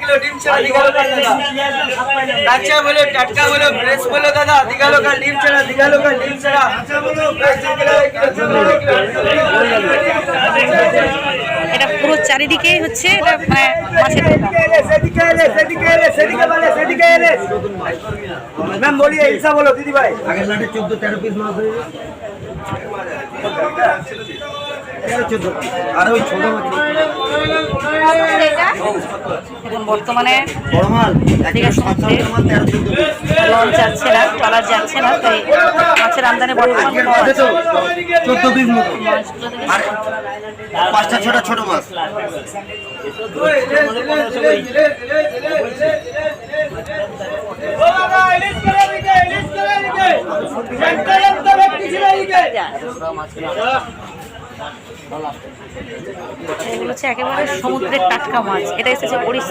Kilo ডিম ছাড়া Digha local দাদা। কাঁচা বলো টাটকা বলো ফ্রেশ বলো দাদা, দিঘা লোকাল ডিম ছাড়া, দিঘা লোকাল ডিম ছাড়া। এটা পুরো চারিদিকেই হচ্ছে এটা মানে মাছের দোকান। ম্যাম বলিয়ে ইলসা বলো দিদি ভাই। আগের লাটে 14-13 পিস মাছ হয়ে গেছে। 13-14 পিস। আর ওই ছোট মাছ এখন বর্তমানে বড় মাল ঠিক আছে, 7-8 মাল 13-14 পিস। লঞ্চ যাচ্ছে না, ট্রলার যাচ্ছে না, তাই মাছের আমদানি বর্তমানে আজকের কম বাজে আছে। তো 14 পিস মতো। আর 5টা-6টা ছোট মাছ। এগুলো হচ্ছে একেবারে সমুদ্রের টাটকা মাছ। এটা এসেছে ওড়িশা।